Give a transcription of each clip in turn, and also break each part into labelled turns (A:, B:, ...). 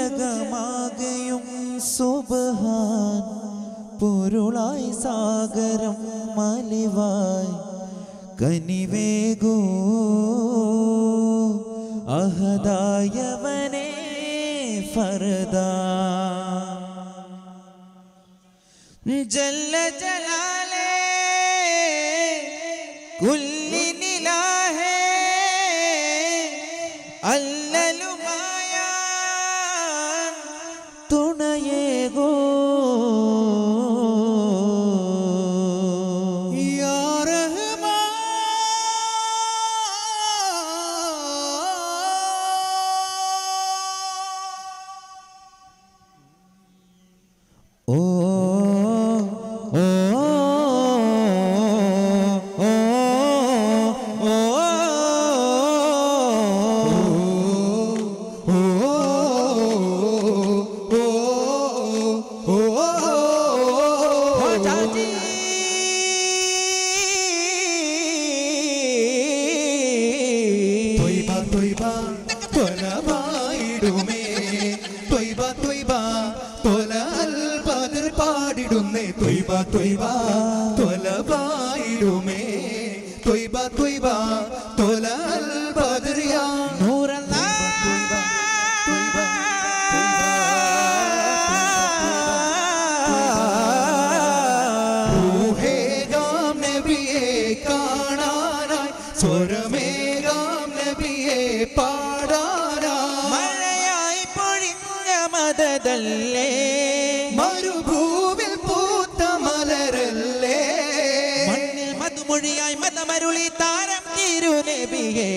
A: ജഗമാകയും സുബ്ഹാൻ പൊരുളായി സാഗരം മലിവായി കനിവേകൂ അഹദായവനേ ഫർദാ ജല്ല ജലാലേ കുല്ലിനിലാഹേ അല്ലലുമായ തുണയേകോ യാ റഹ്മാൻ ഓ മഴയായി പൊഴിഞ്ഞ മദദല്ലേ
B: മരുഭൂവിൽ പൂത്ത മലരല്ലേ
A: മണ്ണിൽ മധുമൊഴിയായി മതമരുളി താരം തിരുനബിയേ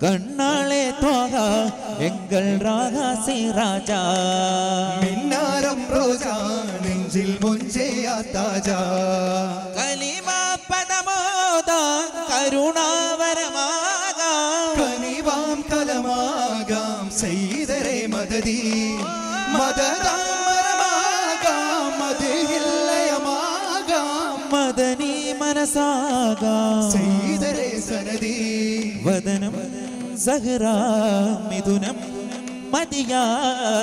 A: കണ്ണാളെ ത്വാഹ എങ്കൾ രാഗാസി രാജാ
B: മിന്നാരം റോജാ നെഞ്ചിൽ മുഞ്ചേയാ താജാ
A: കലിമ പദമോദ കരുണാവരമാകാം
B: കനിവാം കലമാകാം സയ്യിദരേ മദദി മദദാമരമാകാം മദഹില്ലയമാകാം
A: മദനി മനസാകാം
B: സയ്യിദരേ സനദി
A: വദനം സഹ്റാ മിഥുനം മദിയാ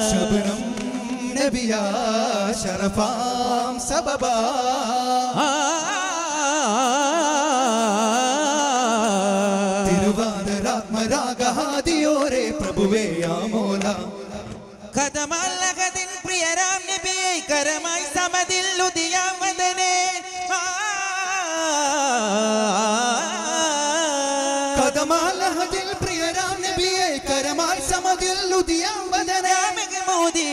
B: ശബനം നബിയാ ശറഫാം സബബാ തിരുവാതിരാത്മരാഗഹാദിയോരേ പ്രഭുവേ യാ മോല
A: കദമല്ലഹദിൻ പ്രിയരാം നബിയെ കരമായി സമതിൽ ഉദിയാ മദനേ
B: കദമല്ലഹദിൻ പ്രിയരാം നബിയെ കരമായി സമതിൽ ഉദിയാ മദനേ
A: മഹ്മൂദി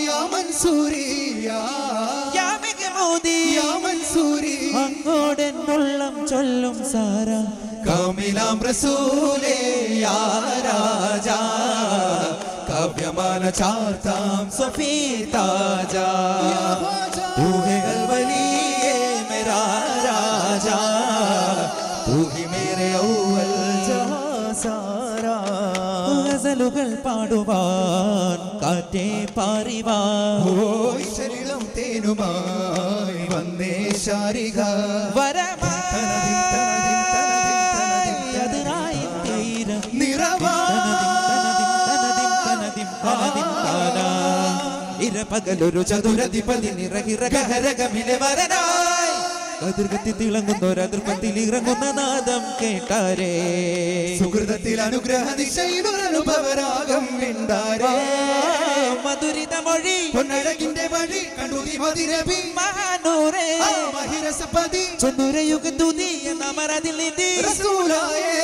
B: യാ മൻസൂരി
A: യാ മഹ്മൂദി
B: യാ മൻസൂരി
A: അങ്ങോടെന്നുള്ളം ചൊല്ലും സാര
B: കാമിലാം റസൂലേ യാ രാജാ കാവ്യമാല ചാർത്താം
A: സഫീ താജാ
B: तू है अलवली ये मेरा राजा तू ही मेरे अव्वल जहां सारा
A: ഗസലുകൾ പാടുവാൻ കാറ്റേ പാറിവാൻ
B: ഓയ് ശരീരം തേനുമായി വന്നേ ശാരിക
A: അതിനായി തീരം ഇരപകലൊരു ചതുരധിപതി നിറഹിറകഹരകമിലെ വരനായി അതിർഗത്തി തിളങ്ങുന്നൊരതിർപ്പത്തിൽ ഇറങ്ങുന്ന നാദം കേട്ടാരേ
B: സുഹൃതത്തിൽ അനുഗ്രഹ ദിശയിലൊരനുഭവരാഗം വിണ്ടാരേ
A: മധുരിത മൊഴി
B: പൊന്നഴകിന്റെ വഴി കണ്ടു മതിരബി
A: മഹാനൂറേ
B: മഹിരസപതി
A: ചൊന്നുരയുഗതുതി എന്നമരതിൽ നിധി
B: റസൂലായേ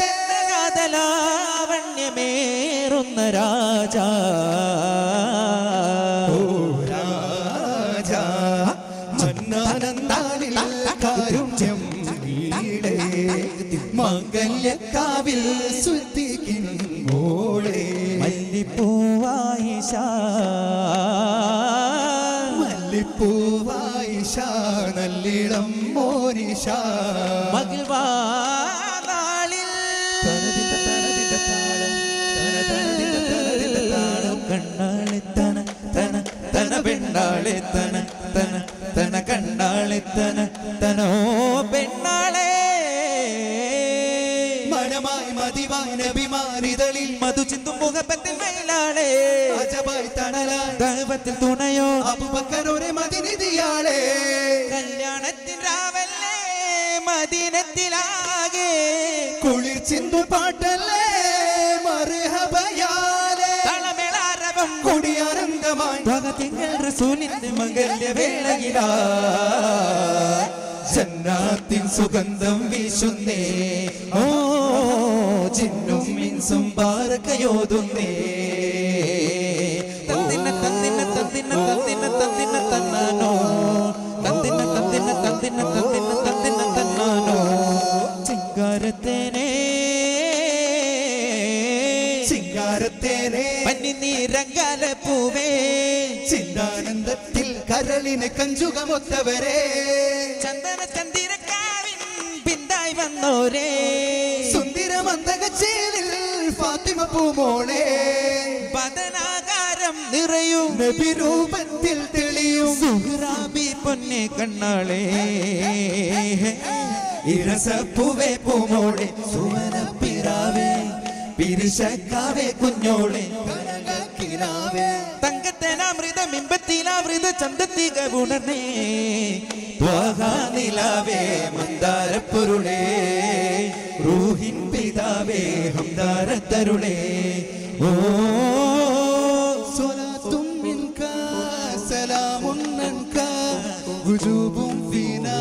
A: ചിത്രകാതലാവണ്യമേറുന്ന രാജാ
B: രാജാ മന്നാനന്ദാനിൽ കാരുണ്യം നീളേ മംഗല്യക്കാവിൽ സുദ്ദീഖിൻ മോളെ
A: മല്ലിപ്പൂവായിഷ
B: മല്ലിപ്പൂവായിഷ നല്ലിളം മോനിഷ
A: മകിൽവാനാളിൽ കണ്ണാളെ തന തന തന പെണ്ണാളെ തന തന തന കണ്ണാളെ തനോ പെണ്ണാളെ
B: മനമായി മതിവായി നബിമാരിതളിൽ
A: മധു ചിന്തും മുഹബത്തിൻ മയിലാളെ
B: അജബായി തണലായി
A: ദൈവത്തിൽ തുണയോ
B: അബൂബക്കറോരെ മദിനിദിയാളെ
A: കല്യാണത്തിൻ രാവല്ലേ മദീനത്തിലാകെ
B: കുളിർ ചിന്തു പാട്ടല്ലേ മർഹബയാലേ
A: തളമേളാരവം
B: കൊടിയാനന്ദമായി
A: ഭഗതിങ്ങൾ റസൂലിന്റെ മംഗല്യവേളയിലാ
B: ജന്നാത്തിൻ സുഗന്ധം വീശുന്നേ ഓ ജിന്നും ഇൻസും ബാരക്കയോതുന്നേ
A: തന്നിന തന്നിന തന്നിന തന്നിന തന്നിന തന്നാനോ തന്നിന തന്നിന തന്നിന തന്നിന തന്നിന തന്നാനോ ചിങ്കാരത്തേനെ
B: ചിങ്കാരത്തേനെ
A: പന്നിനീരങ്കാല പൂവേ
B: ചിന്താനന്ദത്തിൽ കരളിനെ കഞ്ചുകമൊത്തവരെ
A: ചന്ദന ചന്ദിരക്കാവിൻ പിന്തായി വന്നോരേ
B: സുന്ദരമന്തകച്ചേലിൽ ഫാത്തിമ പൂമോളെ
A: പതനാകാരം നിറയും
B: നബിരൂപത്തിൽ തെളിയും
A: സുഹ്റാബി പൊന്നെ കണ്ണാളെ
B: ഇരസപ്പൂവേ പൂമോളെ സുവനപ്പിറാവേ പിരിശക്കാവേ കുഞ്ഞോളെ കനകക്കിനാവേ
A: തങ്കത്തേനാമൃതം ഇമ്പത്തിലാമൃത ചന്തത്തിക ഉണർന്നേ
B: നിലാവേ മന്ദാരപ്പൊരുളേ റൂഹിൻ പിതാവേ ഹംദാരത്തരുളേ ഓ സ്വലാത്തും മിൻക സലാമുൻ അൻക വുജൂബും ഫീനാ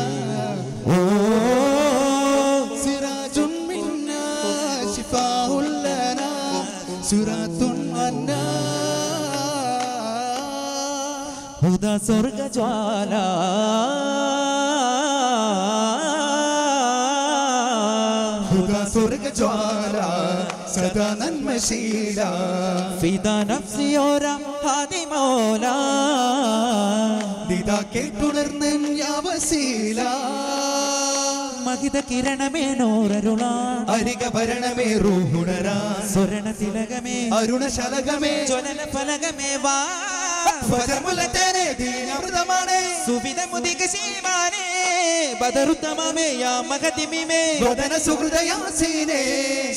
B: ഓ സിറാജുൻ മിന്നാ ശിഫാഉൽ ലനാ സുറാത്തുൻ അന്നാ
A: ഹുദാ സ്വർഗജ്വാല
B: ഹുദാ സ്വർഗജ്വാല സദാ നന്മശീല
A: ഫിദാ നഫ്സിയോര ഹാദി മൗല
B: ദിദാ കേട്ടുണർന്നൻ യാവസീല
A: മഹിത കിരണമേ നോരരുളാ
B: അരിക ഭരണമേ റൂഹുണരാ
A: സ്വരണ തിലകമേ
B: അരുണശലകമേ
A: ജ്വലന ഫലകമേ വാ
B: ഫജമുലത്തേനെ ദീനമൃതമാണ്
A: സുവിധമുദിക ശീമാനേ ബദറുത്തമമേ യാ മഹതിമിമേ
B: വദന സുഹൃദയാസീനേ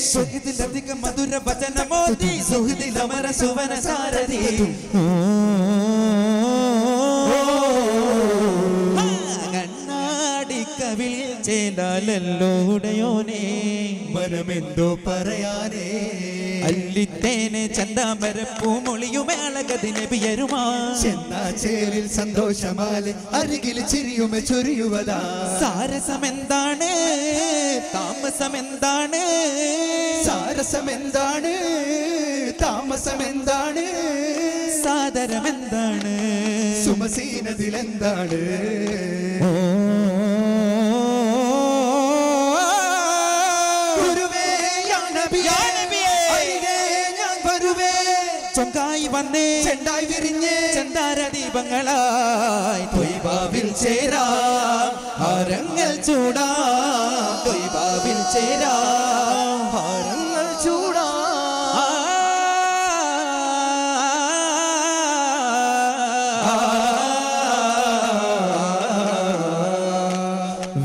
A: സുഹൃതിലധിക മധുര വചനമോദി സുഹൃതിലമര സുവന സാരഥി കണ്ണാടി കവിൽ ചേലാലല്ലോടയോനേ
B: മനമെന്തോ പറയാനേ
A: അല്ലിത്തേനെ ചന്താമരപ്പൂമൊളിയുമേളകതി നബിയരുമാ
B: ചെന്നാച്ചേരിൽ സന്തോഷമാലെ അരികിൽ ചിരിയുമെ ചൊരിയുവതാ
A: സാരസമെന്താണ് താമസമെന്താണ്
B: സാരസമെന്താണ് താമസമെന്താണ്
A: സാദരമെന്താണ്
B: സുമസീനതിലെന്താണ് ഗുരുവേ യാ നബിയേ അരികെ ഞാൻ വരുവേ
A: ചൊങ്കായി വന്നേ
B: ചെണ്ടായി വിരിഞ്ഞേ
A: ചന്ദാര ദീപങ്ങളായി തൊയ്ബാവിൽ ചേരാം ഹാരങ്ങൾ ചൂടാം തൊയ്ബാവിൽ ചേരാം
B: ഹാരങ്ങൾ ചൂടാ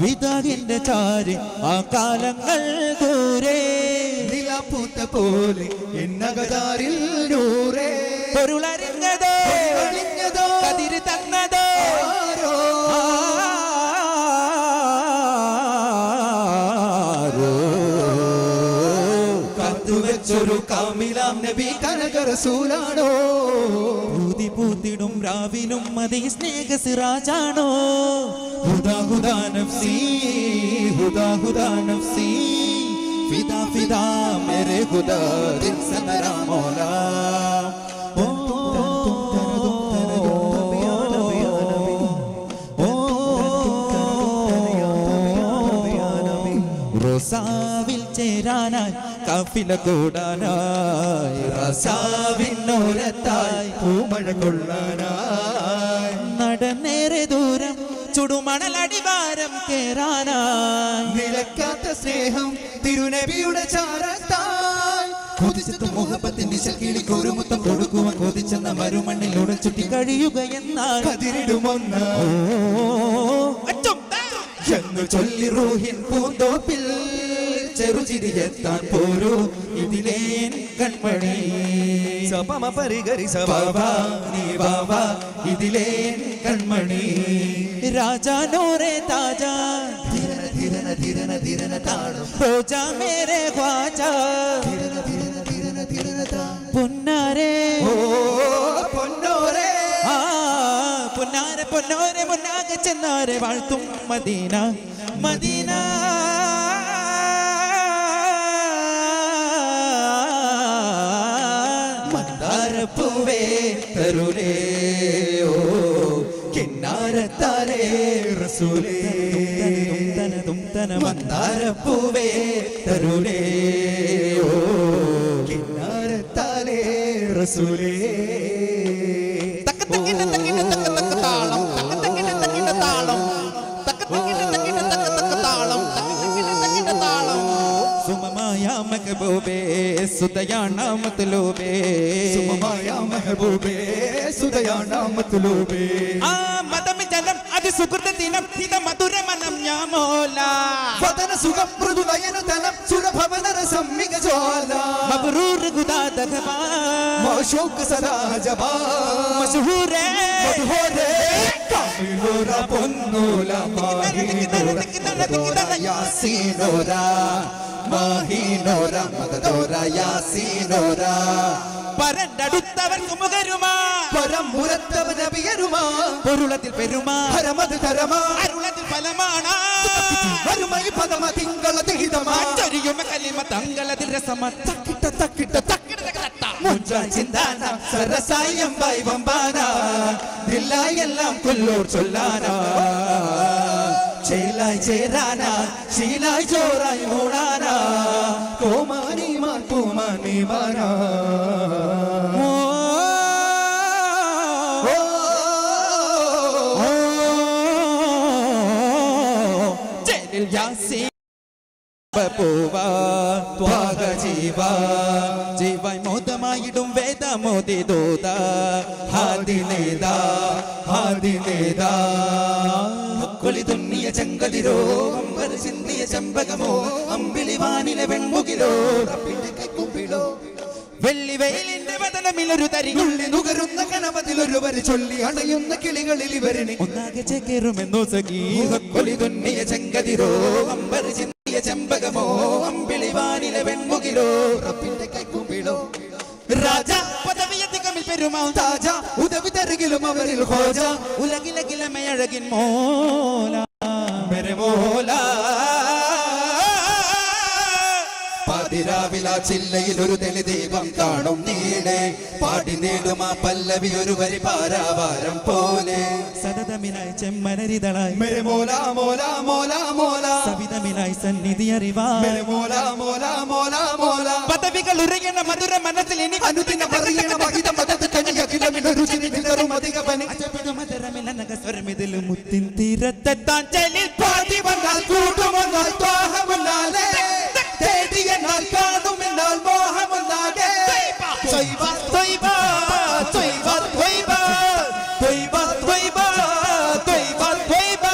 A: വിതാകിന്റെ ചാരി ആ കാലങ്ങൾ ദൂരെ
B: നിലപ്പൂത്ത പോലെ എന്നകതാരിൽ നൂറേ
A: പൊരുളറിഞ്ഞതോ
B: ഒളിഞ്ഞതോ
A: കതിര് തന്നതോ
B: ആരോ കാത്തുവെച്ചൊരു കാമിലാം നബി കനക റസൂലാണോ
A: പൂതി പൂത്തിടും രാവിലും മതി സ്നേഹ സിറാജാണോ ഹുദാ ഹുദാ നഫ്സി ഹുദാ ഹുദാ നഫ്സി ഫിദാ ഫിദാ മേരെ ഖുദാ ദിൽ സെ മേരാ മൗലാ റോസാവിൽ ചേരാനായി കാഫില കൂടാനായി
B: റസാവിനോരത്തായി പൂമഴ കൊള്ളാനായി
A: നടന്നേറെ ദൂരം ചുടുമണലടിവാരം കേറാനായി
B: നിലക്കാത്ത സ്നേഹം തിരുനബിയുടെ ചാരത്തായി
A: കൊതിച്ചെത്തും മുഹബത്തിന്റെ കിളിക്കൊരു മുത്തം കൊടുക്കുവാൻ കൊതിച്ചെന്ന മരുമണ്ണിൽ ഉടച്ചുട്ടി കഴിയുക എന്നാൽ
B: കതിരിടുമൊന്ന
A: അച്ചോ എന്ന് ചൊല്ലി റൂഹിൻ പൂന്തോപ്പിൽ ചെറുചിരിയെത്താൻ പോരൂ ഇതിലേ കൺമണി
B: സപമ പരിഗരി
A: ബാബാ നീ ബാബാ ഇതിലേ കൺമണി രാജാനോരെ താജാ ധിരന ധിരന ധിരന ധിരന താളം റോജാ മേരെ ഖ്വാജാ ധിരന ധിരന ധിരന ധിരന താളം പൊന്നാരേ ഓ പൊന്നോരേ പൊന്നാരെ പൊന്നോരെ മുന്നാകെ ചെന്നാരെ വാഴ്ത്തും മദീന മദീന മന്ദാരപ്പൂവേ തരുലേ ഓ കിന്നാരത്താലേ റസൂലേ മന്ദാരപ്പൂവേ തരുലേ ഓ കിന്നാരത്താലേ റസൂലേ സുമമായാ മെഹബൂബേ സുദയാണ മത്ലൂബേ
B: സുമമായാ മെഹബൂബേ സുദയാണ മത്ലൂബേ
A: ആ മദമി ജലം അതി സുകൃതദിനം ഹിത മധുരമനം ഞാമോല
B: വദന സുഖം മൃദുലയനുതനം സുരഭവന രസം മികജോല
A: മബ്രൂർ ഗുദാദഗബാ
B: മശൂഖ് സദാ ജബാ
A: മശഹൂരേ
B: മധുരേ കാമിലോര പൊന്നൂല മാഹിനോര യാസീനോര മാഹിനോര മദദോര യാസീനോര
A: പരണ്ടടുത്തവർ സുമുഖരുമാ
B: പരമുരത്തവ നബിയരുമാ
A: പൊരുളത്തിൽ പെരുമാ
B: ഹരമത് ധരമാ
A: അരുളത്തിൽ ഫലമാണ്
B: വരുമൈ പദമ തിങ്കള തിഹിതമാ
A: ചൊരിയുമ കലിമ തങ്ങളതിൽ രസമ
B: തക്കിട്ട തക്കിട്ട തക്കിട്ട മുഞ്ച ചിന്താന സരസായം വൈവമ്പാന ദില്ലായി എല്ലാം കൊല്ലൂർ ചൊല്ലാന ചേലായി ചേരാന ശീലായി ചോറായി മൂടാന കോമാനി മാൻ പൂമാനി മാനാ
A: ജീവായി മോദമായിടും വേദമോദി ദൂത
B: ഹാദിനേദാ ഹാദിനേദാ കൊളി തുന്നിയ ചെങ്കതിരോ അമ്പർ ചിന്തിയ ചെമ്പകമോ അമ്പിളിവാനിലെ വെൺമുകിലോ റബ്ബിന്റെ കൈക്കുമ്പിളോ
A: വെള്ളി വെയിലിന്റെ വദനമിലൊരു തരി
B: ഉള്ളി നുകരുന്ന കനവതിലൊരുവര് ചൊല്ലി അണയുന്ന കിളികളിൽ ഇവരിനി
A: ഒന്നാകെ ചേക്കേറുമെന്നോ സഖീ
B: കൊളി തുന്നിയ ചെങ്കതിരോ അമ്പർ ചിന്തിയ ചെമ്പകമോ അമ്പിളിവാനിലെ വെൺമുകിലോ റബ്ബിന്റെ കൈക്കുമ്പിളോ
A: രാജ പദവിയധികമിൽ പെരുമാ
B: താജ ഉദവി തരുകിലും അവരിൽ ഹോജ
A: ഉലകിലകിലമയഴകിൻ മോല
B: മെരെ മോല പാതിരാവില ചില്ലയിൽ ഒരു തെളി ദീപം കാണും നീളെ പാടി നേടും ആ പല്ലവി ഒരു വരി പാരാവാരം പോലെ
A: സതതമിനായി ചെമ്മനരിതളായി
B: മെരെ മോല മോല മോല മോല
A: സവിതമിനായി സന്നിധി അറിവാ
B: മെരെ മോല മോല മോല മോല
A: പദവികൾ ഉറയണ മധുര മനത്തിൽ എനിക്ക്
B: അനുദിന പറയണ മഹിത മതത് കനിയകിലമിനൊരു ചിരി വിതറും അധിക പനി
A: മധുരമിലനകസ്വരമിതിലും മുത്തിൻ തീരത്തെത്താൻ ചെലിൽ
B: പാതി വന്നാൽ കൂട്ടുമെന്നാൽ ത്വാഹമുന്നാലേ തേടിയെന്നാൽ കാണുമെന്നാൽ മോഹമുന്നാകെ ത്വയ്ബ ത്വയ്ബ ത്വയ്ബ ത്വയ്ബ ത്വയ്ബ ത്വയ്ബ ത്വയ്ബ ത്വയ്ബ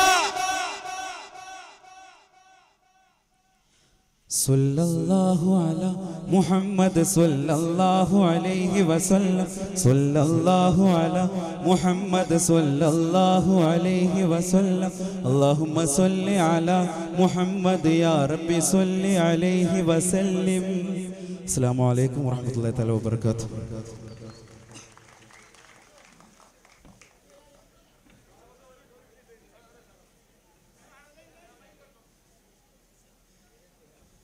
A: സല്ലല്ലാഹു അലാ മുഹമ്മദ് സല്ലല്ലാഹു അലൈഹി വസല്ലം സല്ലല്ലാഹു അലാ മുഹമ്മദ് സല്ലല്ലാഹു അലൈഹി വസല്ലം അല്ലാഹുമ്മ സല്ലി അലാ മുഹമ്മദ് യാ റബ്ബി സല്ലി അലൈഹി വസല്ലിം. അസ്സലാമു അലൈക്കും വറഹ്മത്തുള്ളാഹി തആല വബറകാതുഹു.